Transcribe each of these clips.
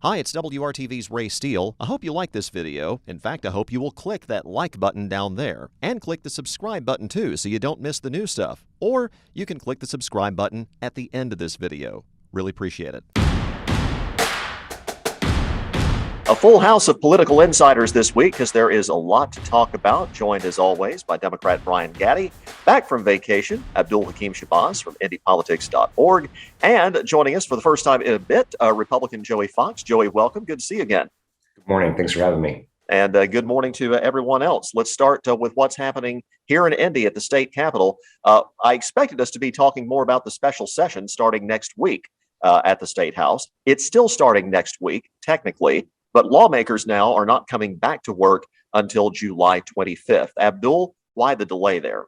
Hi, it's WRTV's Ray Steele. I hope you like this video. In fact, I hope you will click that like button down there and click the subscribe button too so you don't miss the new stuff. Or you can click the subscribe button at the end of this video. Really appreciate it. A full house of political insiders this week because there is a lot to talk about. Joined as always by Democrat Brian Gaddie, back from vacation, Abdul-Hakim Shabazz from IndyPolitics.org, and joining us for the first time in a bit, Republican Joey Fox. Joey, welcome. Good to see you again. Good morning. Thanks for having me. And good morning to everyone else. Let's start with what's happening here in Indy at the state capitol. I expected us to be talking more about the special session starting next week at the State House. It's still starting next week, technically. But lawmakers now are not coming back to work until July 25th. Abdul, why the delay there?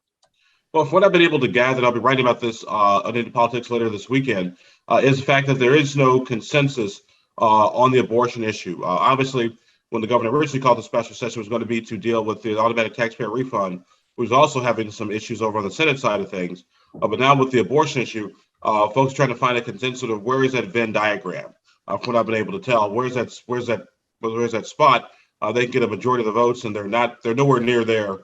Well, from what I've been able to gather, and I'll be writing about this on Into Politics later this weekend, is the fact that there is no consensus on the abortion issue. Obviously, when the governor originally called the special session, was going to be to deal with the automatic taxpayer refund, who's also having some issues over on the Senate side of things. But now with the abortion issue, folks are trying to find a consensus of where is that Venn diagram. From what I've been able to tell, where's that spot, they can get a majority of the votes, and they're nowhere near there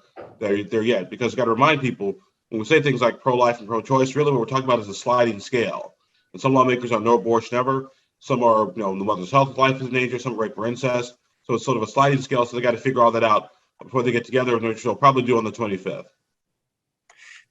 yet. Because you got to remind people, when we say things like pro-life and pro-choice, really what we're talking about is a sliding scale. And some lawmakers are no abortion ever. Some are, the mother's health and life is in danger. Some are rape or incest. So it's sort of a sliding scale. So they got to figure all that out before they get together, which they'll probably do on the 25th.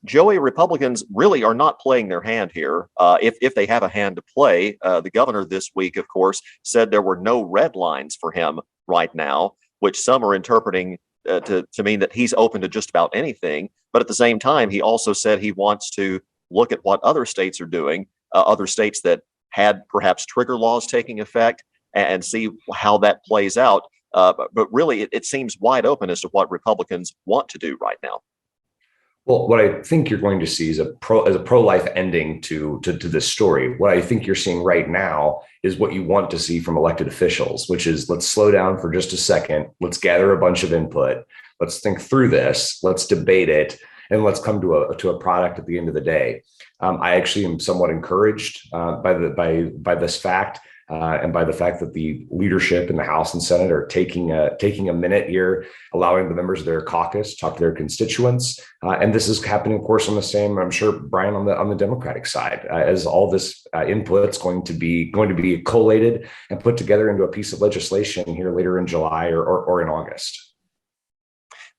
Joey, Republicans really are not playing their hand here. If they have a hand to play, the governor this week, of course, said there were no red lines for him right now, which some are interpreting to mean that he's open to just about anything. But at the same time, he also said he wants to look at what other states are doing, other states that had perhaps trigger laws taking effect, and see how that plays out. But really, it seems wide open as to what Republicans want to do right now. Well, what I think you're going to see is a pro-life ending to this story. What I think you're seeing right now is what you want to see from elected officials, which is let's slow down for just a second. Let's gather a bunch of input. Let's think through this. Let's debate it, and let's come to a product at the end of the day. I actually am somewhat encouraged by this fact. And by the fact that the leadership in the House and Senate are taking a minute here, allowing the members of their caucus to talk to their constituents, and this is happening, of course, on the same, I'm sure, Brian, on the Democratic side, as all this input's going to be collated and put together into a piece of legislation here later in July or in August.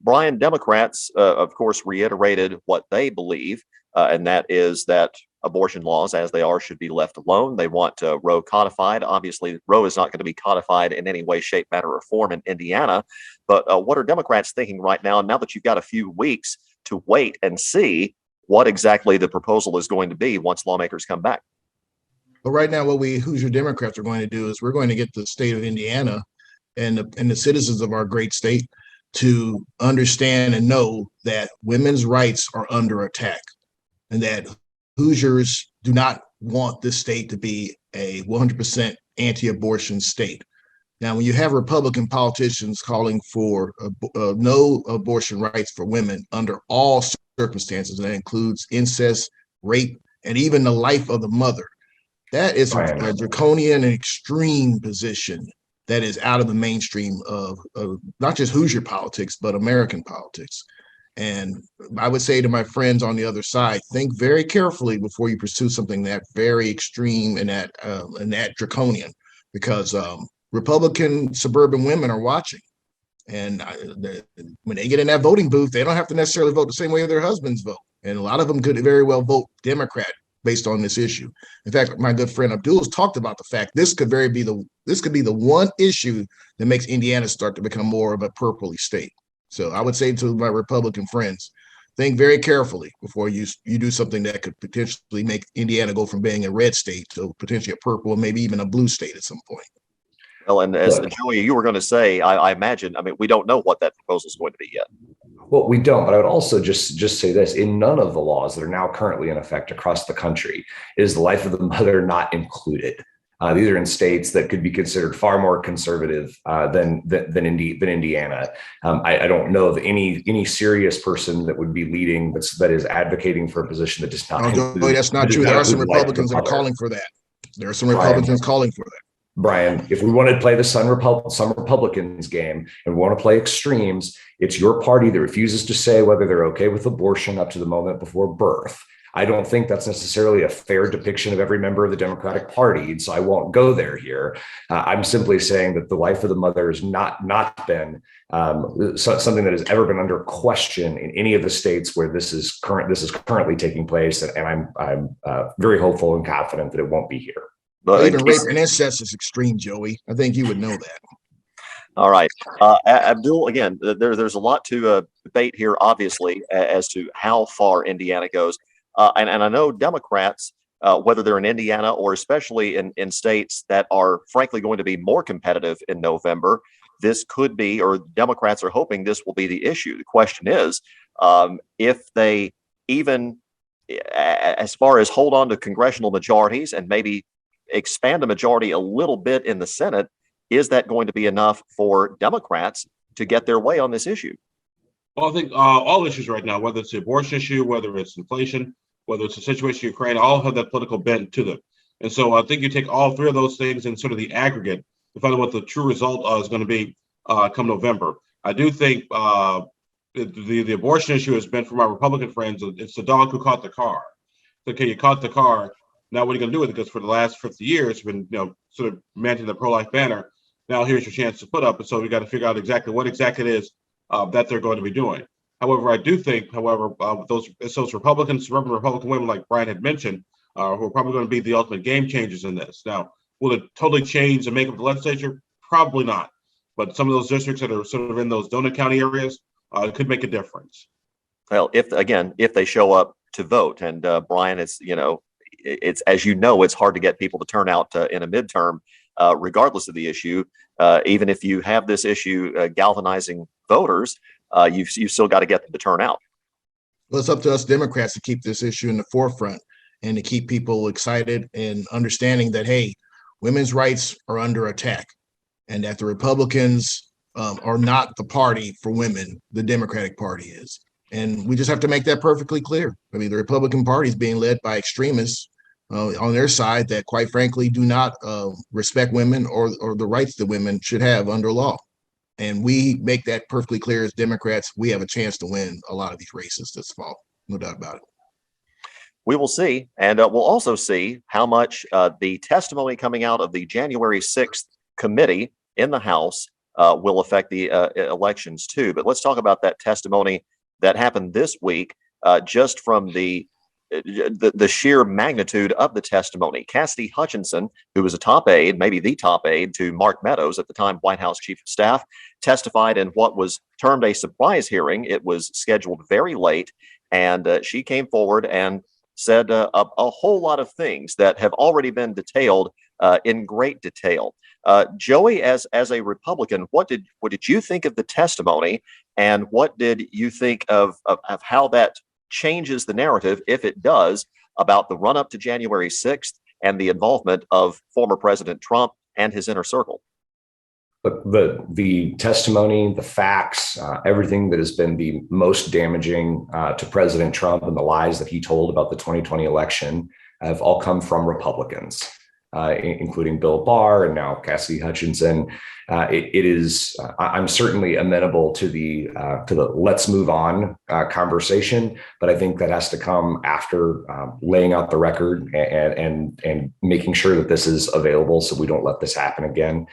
Brian, Democrats, of course, reiterated what they believe, and that is that abortion laws, as they are, should be left alone. They want Roe codified. Obviously, Roe is not going to be codified in any way, shape, matter, or form in Indiana. But what are Democrats thinking right now? Now that you've got a few weeks to wait and see what exactly the proposal is going to be once lawmakers come back. Well, right now, what we Hoosier Democrats are going to do is we're going to get the state of Indiana and the citizens of our great state to understand and know that women's rights are under attack, and that Hoosiers do not want this state to be a 100% anti-abortion state. Now, when you have Republican politicians calling for no abortion rights for women under all circumstances, and that includes incest, rape, and even the life of the mother, that is a draconian and extreme position that is out of the mainstream of not just Hoosier politics, but American politics. And I would say to my friends on the other side, think very carefully before you pursue something that very extreme and that draconian, because Republican suburban women are watching. And when they get in that voting booth, they don't have to necessarily vote the same way their husbands vote. And a lot of them could very well vote Democrat based on this issue. In fact, my good friend Abdul has talked about the fact this could be the one issue that makes Indiana start to become more of a purpley state. So I would say to my Republican friends, think very carefully before you do something that could potentially make Indiana go from being a red state to potentially a purple or maybe even a blue state at some point. Well, and as Joey, you were going to say, I imagine, we don't know what that proposal is going to be yet. Well, we don't, but I would also just say this: in none of the laws that are now currently in effect across the country is the life of the mother not included. These are in states that could be considered far more conservative than Indiana. I don't know of any serious person that would be leading that is advocating for a position that does not. That's not true. There are some Republicans that are calling for that. There are some Republicans calling for that. Brian, if we want to play the some Republicans game and we want to play extremes, it's your party that refuses to say whether they're okay with abortion up to the moment before birth. I don't think that's necessarily a fair depiction of every member of the Democratic Party, so I won't go there here. I'm simply saying that the life of the mother has not been something that has ever been under question in any of the states where this is currently taking place, and I'm very hopeful and confident that it won't be here. But even rape and incest is extreme, Joey. I think you would know that. All right. Abdul, again, there's a lot to debate here, obviously, as to how far Indiana goes. And I know Democrats, whether they're in Indiana or especially in states that are frankly going to be more competitive in November, this could be, or Democrats are hoping this will be the issue. The question is, if they even, as far as hold on to congressional majorities and maybe expand a majority a little bit in the Senate, is that going to be enough for Democrats to get their way on this issue? Well, I think all issues right now, whether it's the abortion issue, whether it's inflation, whether it's the situation in Ukraine, all have that political bent to them. And so I think you take all three of those things and sort of the aggregate to find out what the true result is going to be come November. I do think the abortion issue has been, for my Republican friends, it's the dog who caught the car. Okay, you caught the car. Now what are you going to do with it? Because for the last 50 years, you've been sort of managing the pro-life banner. Now here's your chance to put up. And so we got to figure out what exactly it is that they're going to be doing. However, I do think, those Republicans, suburban Republican women, like Brian had mentioned, who are probably going to be the ultimate game changers in this. Now, will it totally change the makeup of the legislature? Probably not. But some of those districts that are sort of in those donut county areas could make a difference. Well, if they show up to vote, and Brian, it's as you know, it's hard to get people to turn out in a midterm, regardless of the issue. Even if you have this issue galvanizing voters, you've still got to get them to turn out. Well, it's up to us Democrats to keep this issue in the forefront and to keep people excited and understanding that, hey, women's rights are under attack and that the Republicans are not the party for women. The Democratic Party is. And we just have to make that perfectly clear. I mean, the Republican Party is being led by extremists on their side that, quite frankly, do not respect women or the rights that women should have under law. And we make that perfectly clear as Democrats. We have a chance to win a lot of these races this fall. No doubt about it. We will see. And we'll also see how much the testimony coming out of the January 6th committee in the House will affect the elections too. But let's talk about that testimony that happened this week, just from the sheer magnitude of the testimony. Cassidy Hutchinson, who was a top aide, maybe the top aide to Mark Meadows, at the time White House Chief of Staff, testified in what was termed a surprise hearing. It was scheduled very late, and she came forward and said a whole lot of things that have already been detailed in great detail. Joey, as a Republican, what did you think of the testimony, and what did you think of how that changes the narrative, if it does, about the run up to January 6th and the involvement of former President Trump and his inner circle? The testimony, the facts, everything that has been the most damaging to President Trump and the lies that he told about the 2020 election have all come from Republicans, including Bill Barr and now Cassidy Hutchinson. I'm certainly amenable to the let's move on conversation, but I think that has to come after laying out the record and making sure that this is available so we don't let this happen again.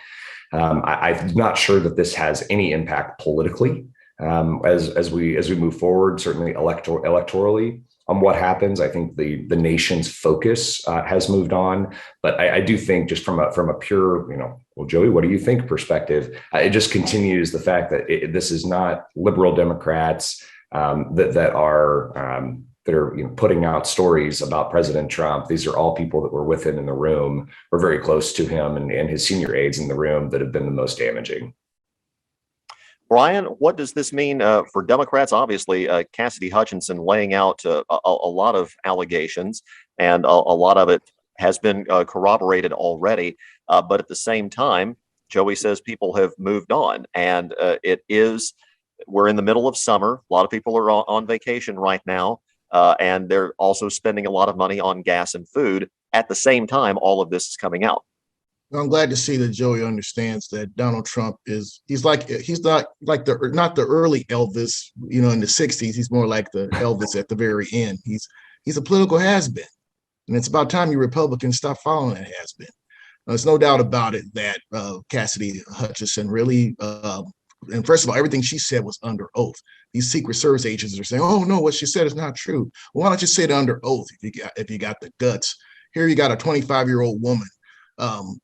I'm not sure that this has any impact politically as we move forward, certainly electorally. On what happens, I think the nation's focus has moved on, but I do think just from a pure, well, Joey, what do you think perspective, it just continues the fact that this is not liberal Democrats that are putting out stories about President Trump. These are all people that were with him in the room, were very close to him, and his senior aides in the room that have been the most damaging. Brian, what does this mean for Democrats? Obviously, Cassidy Hutchinson laying out a lot of allegations, and a lot of it has been corroborated already. But at the same time, Joey says people have moved on, and we're in the middle of summer. A lot of people are on vacation right now, and they're also spending a lot of money on gas and food. At the same time, all of this is coming out. I'm glad to see that Joey understands that Donald Trump he's not like the early Elvis, in the 60s. He's more like the Elvis at the very end. He's a political has-been. And it's about time you Republicans stop following that has-been. There's no doubt about it that Cassidy Hutchinson really, and first of all, everything she said was under oath. These Secret Service agents are saying, "Oh no, what she said is not true." Well, why don't you say it under oath if you got the guts? Here you got a 25-year-old woman,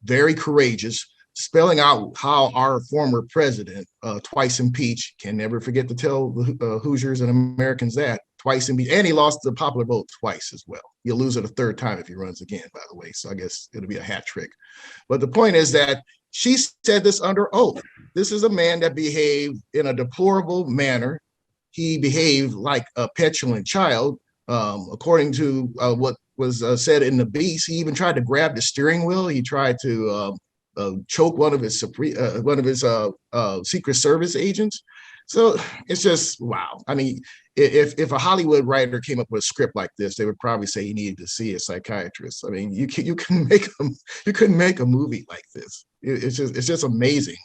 very courageous, spelling out how our former president, twice impeached, can never forget to tell the Hoosiers and Americans that, twice impeached, and he lost the popular vote twice as well. He'll lose it a third time if he runs again, by the way. So I guess it'll be a hat trick. But the point is that she said this under oath. This is a man that behaved in a deplorable manner. He behaved like a petulant child, according to what was said in the Beast. He even tried to grab the steering wheel. He tried to choke one of his Secret Service agents. So it's just wow. I mean, if a Hollywood writer came up with a script like this, they would probably say he needed to see a psychiatrist. I mean, you couldn't make a movie like this. It's just amazing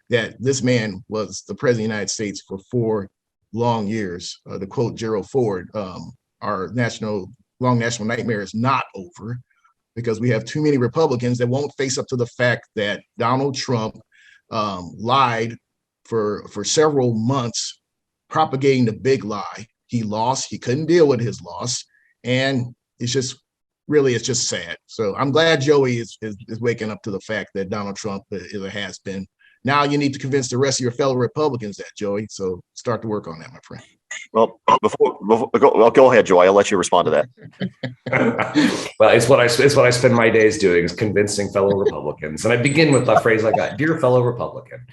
that this man was the president of the United States for 4 long years. To quote Gerald Ford, our long national nightmare is not over, because we have too many Republicans that won't face up to the fact that Donald Trump lied for several months, propagating the big lie. He lost. He couldn't deal with his loss, and it's just sad. So I'm glad Joey is waking up to the fact that Donald Trump is a has-been. Now you need to convince the rest of your fellow Republicans that, Joey. So start to work on that, my friend. Well, go ahead, Joey. I'll let you respond to that. Well, it's what I spend my days doing, is convincing fellow Republicans, and I begin with a phrase like that: "Dear fellow Republican."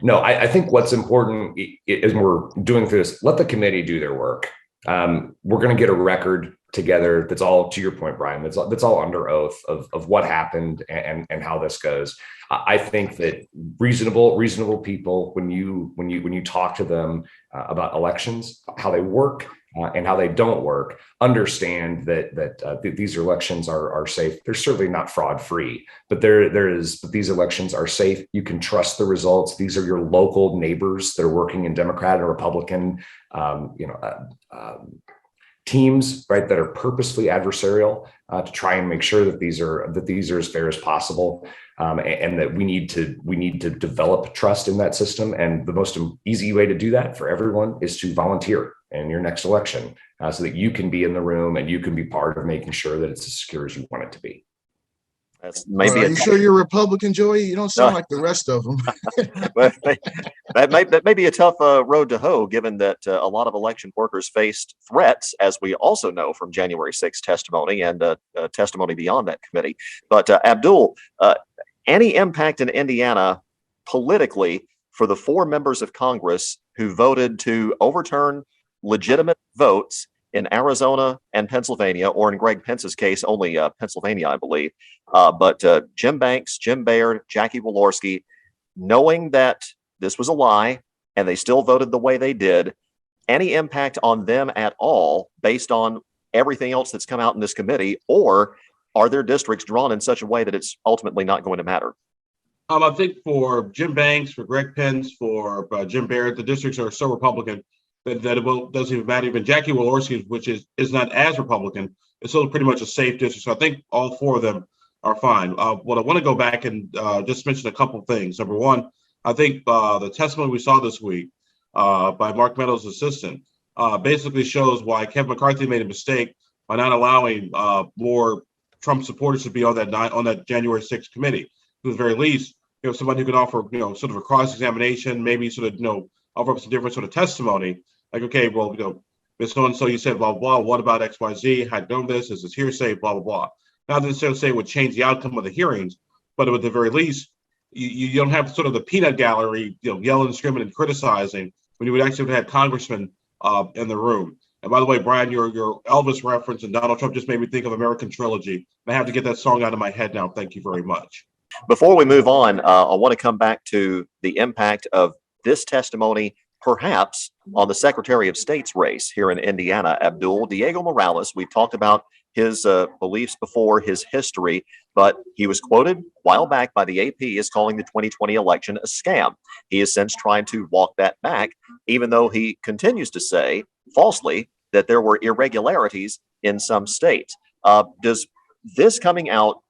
No, I think what's important is we're doing this. Let the committee do their work. We're going to get a record together that's all, to your point, Brian, that's all under oath of what happened and how this goes. I think that reasonable people, when you talk to them about elections, how they work and how they don't work, understand that these elections are safe. They're certainly not fraud free, but but these elections are safe. You can trust the results. These are your local neighbors that are working in Democrat and Republican, teams, right, that are purposefully adversarial to try and make sure that these are as fair as possible, and that we need to develop trust in that system. And the most easy way to do that for everyone is to volunteer in your next election, so that you can be in the room and you can be part of making sure that it's as secure as you want it to be. That's maybe. Are you sure you're Republican, Joey? You don't sound like the rest of them. that may be a tough road to hoe, given that a lot of election workers faced threats, as we also know from January 6th testimony and testimony beyond that committee. But Abdul, any impact in Indiana politically for the 4 members of Congress who voted to overturn legitimate votes in Arizona and Pennsylvania, or in Greg Pence's case, only Pennsylvania, I believe. But Jim Banks, Jim Baird, Jackie Walorski, knowing that this was a lie and they still voted the way they did, any impact on them at all based on everything else that's come out in this committee, or are their districts drawn in such a way that it's ultimately not going to matter? I think for Jim Banks, for Greg Pence, for Jim Baird, the districts are so Republican that it doesn't even matter. Even Jackie Walorski, which is not as Republican, is still pretty much a safe district. So I think all 4 of them are fine. What I want to go back and just mention a couple of things. Number one, I think the testimony we saw this week by Mark Meadows' assistant basically shows why Kevin McCarthy made a mistake by not allowing more Trump supporters to be on that January 6th committee. At the very least, somebody who can offer, sort of a cross-examination, maybe sort of, offer up some different sort of testimony. Like, okay, well, Ms. So-and-so, you said blah, blah, what about XYZ? How done this? Is this hearsay? Blah, blah, blah. Not necessarily say it would change the outcome of the hearings, but at the very least, you don't have sort of the peanut gallery, yelling, screaming, and criticizing when you would actually have had congressmen in the room. And by the way, Brian, your Elvis reference and Donald Trump just made me think of American Trilogy. I have to get that song out of my head now. Thank you very much. Before we move on, I want to come back to the impact of this testimony, perhaps, on the Secretary of State's race here in Indiana. Abdul, Diego Morales, we've talked about his beliefs before, his history, but he was quoted a while back by the AP as calling the 2020 election a scam. He has since tried to walk that back, even though he continues to say, falsely, that there were irregularities in some states. Does this coming out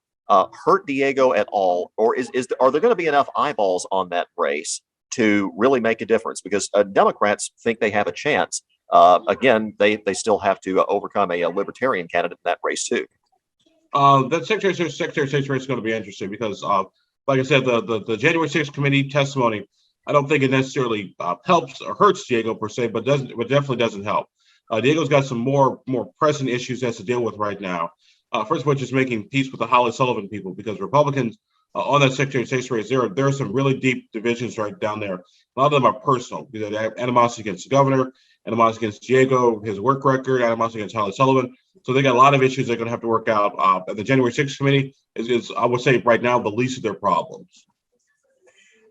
hurt Diego at all, or are there going to be enough eyeballs on that race to really make a difference? Because Democrats think they have a chance. Again, they still have to overcome a libertarian candidate in that race too. That Secretary of State's race is going to be interesting because, like I said, the January 6th committee testimony, I don't think it necessarily helps or hurts Diego per se, but definitely doesn't help. Diego's got some more pressing issues he has to deal with right now. First of all, just making peace with the Holly Sullivan people, because Republicans on that Secretary of State's race, there are some really deep divisions right down there. A lot of them are personal. They have animosity against the governor, animosity against Diego, his work record, animosity against Holly Sullivan. So they got a lot of issues they're going to have to work out. And the January 6th committee is, I would say, right now, the least of their problems.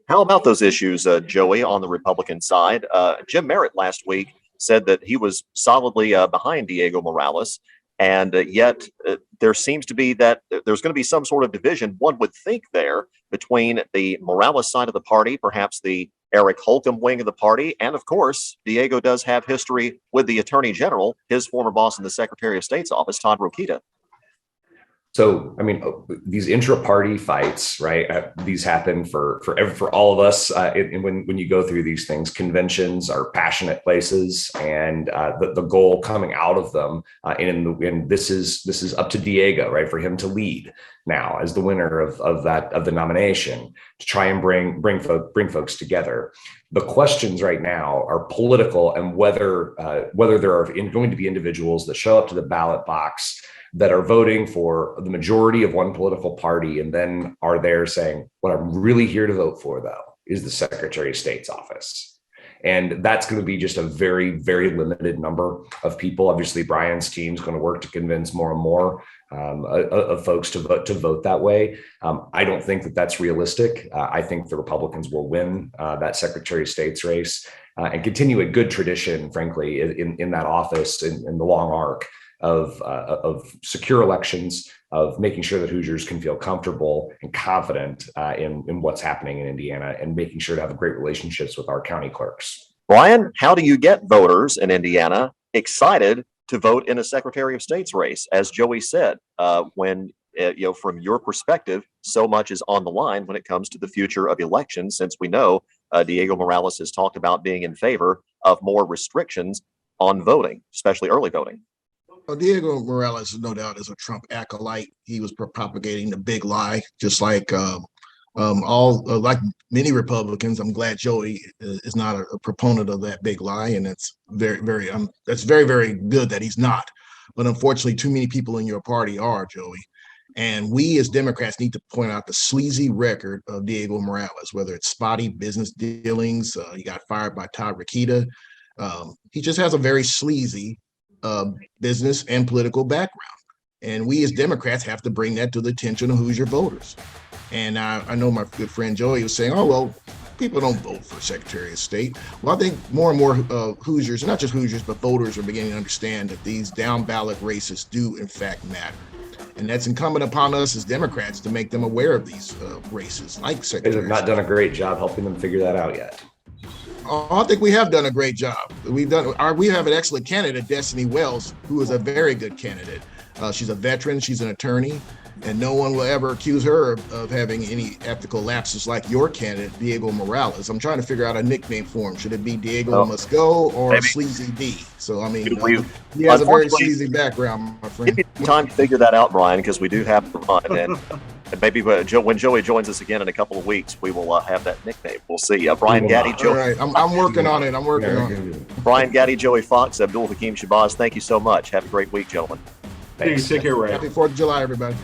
How about those issues, Joey, on the Republican side? Jim Merritt last week said that he was solidly behind Diego Morales. And yet there seems to be that there's going to be some sort of division, one would think, there between the Morales side of the party, perhaps the Eric Holcomb wing of the party. And of course, Diego does have history with the Attorney General, his former boss in the Secretary of State's office, Todd Rokita. So, I mean, these intra-party fights, right? These happen for all of us. When you go through these things, conventions are passionate places, and the goal coming out of them, and this is up to Diego, right, for him to lead now as the winner of the nomination, to try and bring folks together. The questions right now are political, and whether there are going to be individuals that show up to the ballot box that are voting for the majority of one political party and then are there saying, what I'm really here to vote for, though, is the Secretary of State's office. And that's going to be just a very, very limited number of people. Obviously, Brian's team is going to work to convince more and more of folks to vote that way. I don't think that that's realistic. I think the Republicans will win that Secretary of State's race and continue a good tradition, frankly, in that office in the long arc of secure elections, of making sure that Hoosiers can feel comfortable and confident in what's happening in Indiana, and making sure to have great relationships with our county clerks. Brian, how do you get voters in Indiana excited to vote in a Secretary of State's race? As Joey said, when from your perspective, so much is on the line when it comes to the future of elections, since we know Diego Morales has talked about being in favor of more restrictions on voting, especially early voting. Well, Diego Morales, no doubt, is a Trump acolyte. He was propagating the big lie, just like like many Republicans. I'm glad Joey is not a proponent of that big lie, and that's very, very good that he's not. But unfortunately, too many people in your party are, Joey. And we as Democrats need to point out the sleazy record of Diego Morales, whether it's spotty business dealings. He got fired by Todd Rokita. He just has a very sleazy business and political background. And we as Democrats have to bring that to the attention of Hoosier voters. And I know my good friend Joey was saying, oh, well, people don't vote for Secretary of State. Well, I think more and more Hoosiers, not just Hoosiers, but voters are beginning to understand that these down ballot races do in fact matter. And that's incumbent upon us as Democrats to make them aware of these races like Secretary. They have not done a great job helping them figure that out yet. I think we have done a great job. We have an excellent candidate, Destiny Wells, who is a very good candidate. She's a veteran, she's an attorney, and no one will ever accuse her of having any ethical lapses like your candidate, Diego Morales. I'm trying to figure out a nickname for him. Should it be Diego Must Go or maybe Sleazy D? So, I mean, he has a very sleazy background, my friend. Give me time to figure that out, Brian, because we do have to run. And maybe when Joey joins us again in a couple of weeks, we will have that nickname. We'll see. Brian Gaddie, Joey. All right, I'm working on it. Brian Gaddie, Joey Fox, Abdul-Hakim Shabazz, thank you so much. Have a great week, gentlemen. Thanks. Take care, Ray. Happy 4th of July, everybody.